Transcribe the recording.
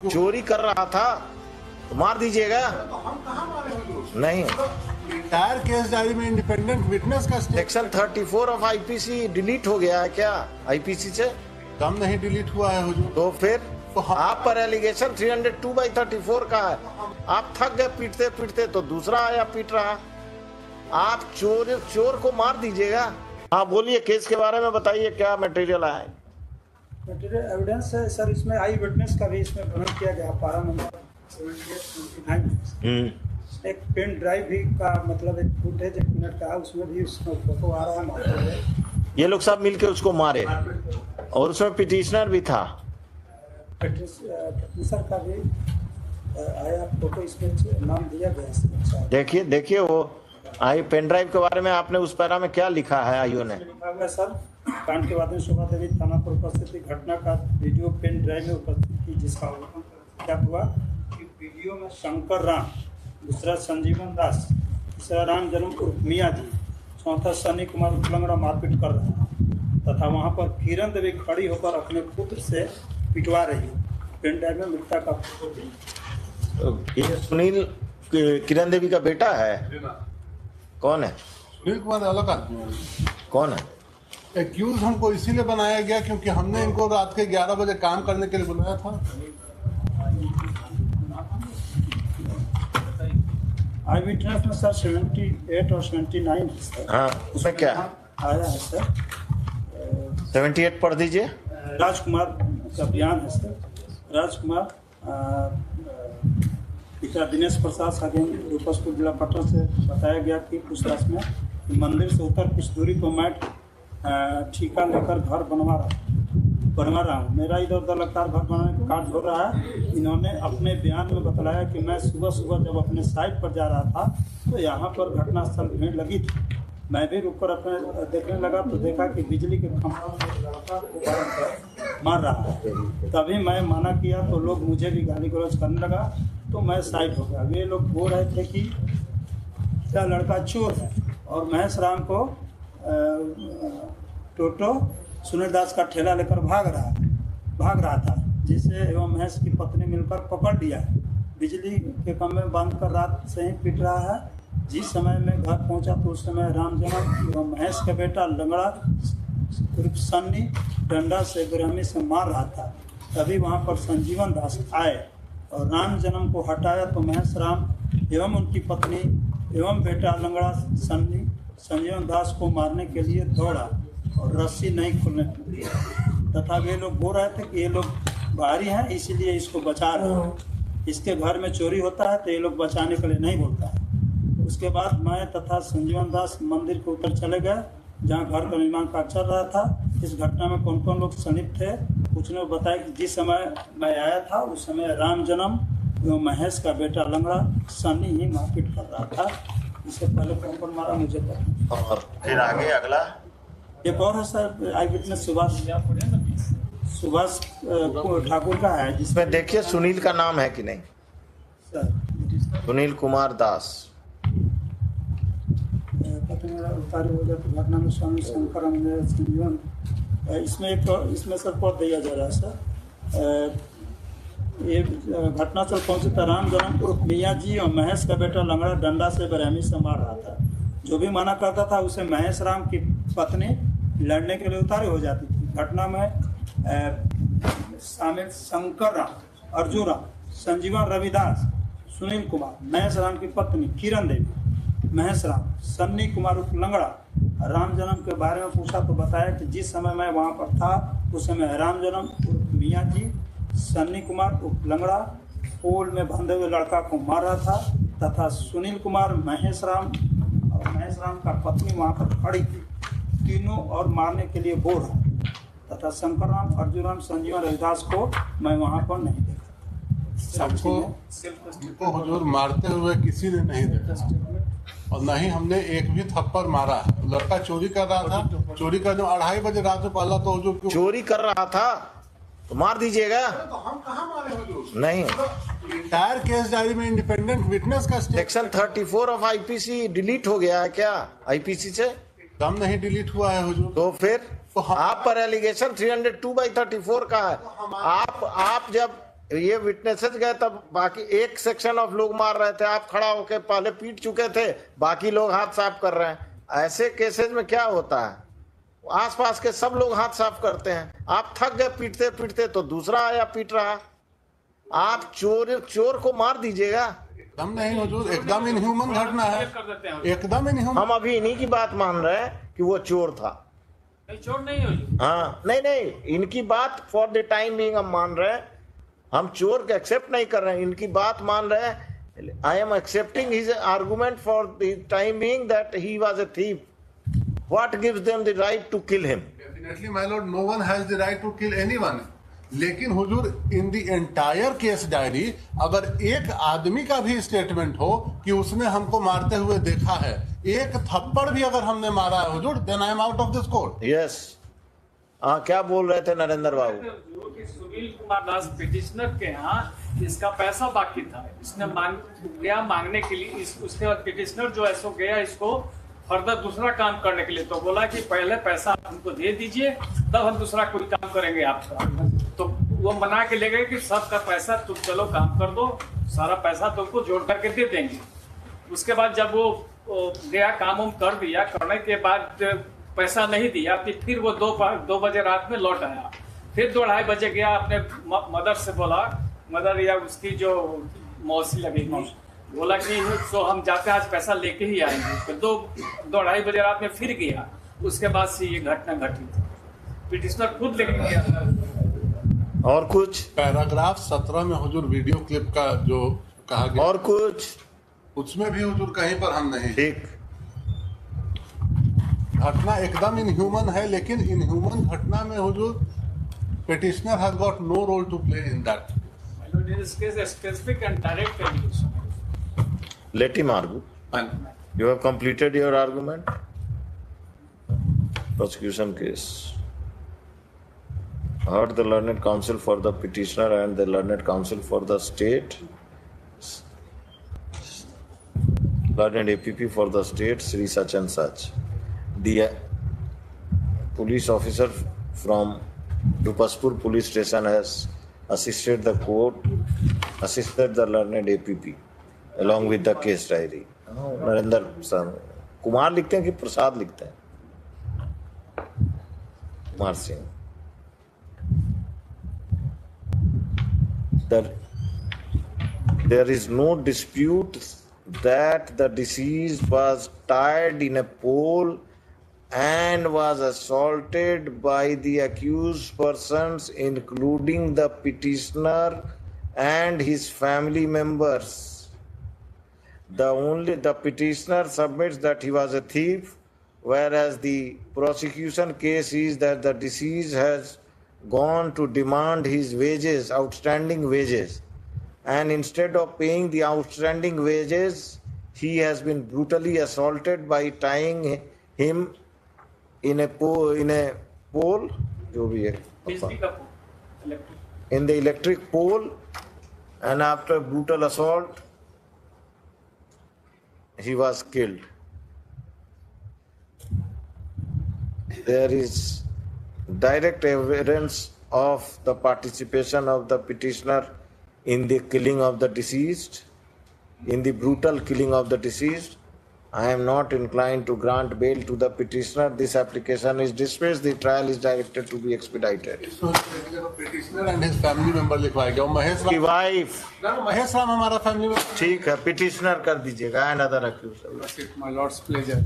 चोरी कर रहा था तो मार दीजिएगा। तो हम कहाँ मारे हुजूर? नहीं, इंटायर केस डायरी में इंडिपेंडेंट विटनेस का सेक्शन 34 ऑफ आईपीसी डिलीट हो गया है क्या आईपीसी से? दम नहीं डिलीट हुआ है हुजूर। तो फिर तो आप पर एलिगेशन 302/34 का है। आप थक गए पीटते पीटते तो दूसरा आया पीट रहा। आप चोर को मार दीजिएगा। हाँ बोलिए, केस के बारे में बताइए, क्या मटेरियल आया है? मटेरियल एविडेंस है सर, इसमें आई विटनेस का भी इसमें वर्णन किया गया, पारा नंबर 7829। एक पेन ड्राइव भी का मतलब एक फुटेज 1 मिनट का है, उसमें भी उसमें फोटो आ रहा है मारते। ये लोग सब मिलके उसको मारे और उसमें पिटिशनर भी था। पिटिशनर का भी आया फोटो, इसमें नाम दिया गया है। देखिए वो आई पेन ड्राइव के बारे में आपने उस पैरा में क्या लिखा है आईओ ने? लिखा हुआ है सर, कांड के बाद में शोभा देवी थाना पर उपस्थित घटना का वीडियो पेन ड्राइव में उपस्थित थी, जिसका क्या हुआ कि वीडियो में शंकर राम, दूसरा संजीवन दास, तीसरा राम जन्म उर्फ मियाँ जी, चौथा सनी कुमार उलंगड़ा मारपीट कर रहा तथा वहाँ पर किरण देवी खड़ी होकर अपने पुत्र से पिटवा रही है। पेन ड्राइव में मृतक का फोटो भी। ये सुनील किरण देवी का बेटा है? कौन है? सुनील कुमार अलग आदमी है। कौन है? एक्यूज हमको इसीलिए बनाया गया क्योंकि हमने इनको रात के 11 बजे काम करने के लिए बुलाया था। आई विटनेस में सर 78 और 79 है सर। हाँ, उसमें क्या आया है सर? 78 पढ़ दीजिए। राजकुमार का बयान है सर। राजकुमार पिता दिनेश प्रसाद सागिन रूपसपुर जिला पटना से बताया गया कि पूछताछ में मंदिर से उतर कुछ दूरी पर मैट ठीका लेकर घर बनवा रहा हूँ। मेरा इधर उधर लगातार घर बनाने का कार्य हो रहा है। इन्होंने अपने बयान में बतलाया कि मैं सुबह सुबह जब अपने साइट पर जा रहा था तो यहाँ पर घटनास्थल भीड़ लगी थी। मैं भी रुककर अपने देखने लगा तो देखा कि बिजली के खंभा में लड़का को मार रहा है। तभी मैं मना किया तो लोग मुझे भी गाली गलौज करने लगा तो मैं साइड हो गया। वे लोग बोल रहे थे कि क्या लड़का चोर है और महेश राम को टोटो सुनील दास का ठेला लेकर भाग रहा था, जिसे एवं महेश की पत्नी मिलकर पकड़ लिया है। बिजली के खंभे में बांध कर रात से ही पीट रहा है। जिस समय मैं घर पहुंचा तो उस समय राम जन्म एवं महेश का बेटा लंगड़ा उर्फ सन्नी डंडा से बेरहमी से मार रहा था। तभी वहां पर संजीवन दास आए और राम जन्म को हटाया तो महेश राम एवं उनकी पत्नी एवं बेटा लंगड़ा सन्नी संजीवन दास को मारने के लिए दौड़ा और रस्सी नहीं खुलने दी तथा वे लोग बोल रहे थे कि ये लोग बाहरी हैं इसीलिए इसको बचा रहे हैं। इसके घर में चोरी होता है तो ये लोग बचाने के लिए नहीं बोलता है। उसके बाद मैं तथा संजीवन दास मंदिर के ऊपर चले गए जहाँ घर का निर्माण कार्य चल रहा था। इस घटना में कौन कौन लोग संलिप्त थे कुछ ने बताया कि जिस समय मैं आया था उस समय राम जन्म एवं महेश का बेटा लंगड़ा सन्नी ही मारपीट कर रहा था। इससे पहले कौन कौन मारा मुझे पता। और फिर आगे अगला एक और है सर, आई विटनेस सुभाष ठाकुर का है, इसमें देखिए सुनील का नाम है कि नहीं? सर सुनील कुमार दास। उतारी हो जाती घटना में स्वामी शंकर संजीवन इसमें सर पढ़ दिया जा रहा है सर। ये घटनास्थल पहुंचे तो राम जन्म उर्फ मियाँ जी और महेश का बेटा लंगड़ा डंडा से बेरहमी से मार रहा था। जो भी मना करता था उसे महेश राम की पत्नी लड़ने के लिए उतारी हो जाती थी। घटना में शामिल शंकर राम, अर्जुन राम, संजीवन रविदास, सुनील कुमार, महेश राम की पत्नी किरण देवी, महेश राम, सन्नी कुमार उर्फ लंगड़ा। राम जन्म के बारे में पूछा तो बताया कि जिस समय मैं वहाँ पर था उस समय राम जन्म उर्फ मियाँ जी सन्नी कुमार उर्फ लंगड़ा पोल में बंधे हुए लड़का को मार रहा था तथा सुनील कुमार महेश राम का पत्नी वहाँ पर खड़ी थी। तीनों और मारने के लिए बोल रहा तथा शंकर राम, अर्जुन राम, संजीवन रविदास को मैं वहाँ पर नहीं देखा। सबको हुजूर मारते हुए किसी ने नहीं देखा और नहीं हमने एक भी थप्पड़ मारा। लड़का चोरी कर रहा था, चोरी करने 2:30 बजे रात में पहला तो हुजूर चोरी कर रहा था तो मार दीजिएगा। तो हम कहाँ मारे हुजूर? नहीं, इंटायर केस डायरी में इंडिपेंडेंट विटनेस का सेक्शन 34 ऑफ आईपीसी डिलीट हो गया है क्या आईपीसी से? दम नहीं डिलीट हुआ है हुजूर। तो फिर आप पर एलिगेशन 302/34 का है। आप जब ये विटनेसेस गए तब बाकी एक सेक्शन ऑफ लोग मार रहे थे, आप खड़ा होके पहले पीट चुके थे, बाकी लोग हाथ साफ कर रहे हैं। ऐसे केसेस में क्या होता है, आसपास के सब लोग हाथ साफ करते हैं। आप थक गए पीटते पीटते तो दूसरा आया पीट रहा। आप चोर को मार दीजिएगा। एकदम नहीं हुजूर, एकदम इनह्यूमन घटना है, एकदम इनह्यूमन। हम अभी इन्हीं की बात मान रहे हैं कि वो चोर था। चोर नहीं हो। हाँ नहीं, इनकी बात फॉर द टाइम बीइंग हम मान रहे हैं। हम चोर को एक्सेप्ट नहीं कर रहे हैं, इनकी बात मान रहे हैं। I am accepting his argument for the time being that he was a thief. What gives them the right to kill him? Definitely my lord, no one has the right to kill anyone. लेकिन हुजूर, in the entire case diary अगर एक आदमी का भी statement हो कि उसने हमको मारते हुए देखा है, एक थप्पड़ भी अगर हमने मारा है हुजूर, then I am out of this court. Yes. हाँ, क्या बोल रहे थे नरेंद्र बाबू? सुनील कुमार दास पिटिशनर के यहाँ इसका पैसा बाकी था, इसने गया मांगने के लिए। उसके बाद पिटिशनर जो है सो गया इसको फर्दर दूसरा काम करने के लिए, तो बोला कि पहले पैसा हमको दे दीजिए तब हम दूसरा कोई काम करेंगे आपका। तो वो मना के ले गए कि सबका पैसा तुम चलो काम कर दो, सारा पैसा तुमको जोड़ करके दे देंगे। उसके बाद जब वो गया काम उम कर दिया, करने के बाद पैसा नहीं दिया, फिर वो 2 बजे रात में लौट आया। फिर 2-2:30 बजे गया, अपने मदर से बोला, मदर या उसकी जो मौसी लगेगी, बोला कि तो हम जाते आज पैसा लेके ही आएंगे। तो 2-2:30 बजे रात में फिर गया। उसके बाद से ये घटना घटी। पिटिशनर खुद लेके गया था। और कुछ पैराग्राफ 17 में हुजूर वीडियो क्लिप का जो कहा गया, और कुछ उसमें भी हुजूर कहीं पर हम नहीं। ठीक। घटना एकदम इनह्यूमन है, लेकिन इनह्यूमन घटना में हुजूर petitioner has got no role to play in that. In this case, a specific and direct allegation. Let him argue. You have completed your argument. Prosecution case. Heard the learned counsel for the petitioner and the learned counsel for the state. Learned APP for the state, Sri such and such. The police officer from Dupaspur police station has assisted the court, assisted the learned APP along with the case diary. Narendra Kumar लिखते हैं कि प्रसाद लिखते हैं? Kumar Singh. There is no dispute that the deceased was tied in a pole and was assaulted by the accused persons, including the petitioner and his family members. The petitioner submits that he was a thief, whereas the prosecution case is that the deceased has gone to demand his wages, outstanding wages, and instead of paying the outstanding wages, he has been brutally assaulted by tying him in a pole, जो भी है, in the electric pole, and after brutal assault, he was killed. There is direct evidence of the participation of the petitioner in the killing of the deceased, in the brutal killing of the deceased. I am not inclined to grant bail to the petitioner. This application is dismissed. The trial is directed to be expedited. Petitioner and his family member लिखवाएगा। महेश की Ram, wife. Mahesh Ram हमारा family member. ठीक है, petitioner कर दीजिएगा and other accused. My lord's pleasure.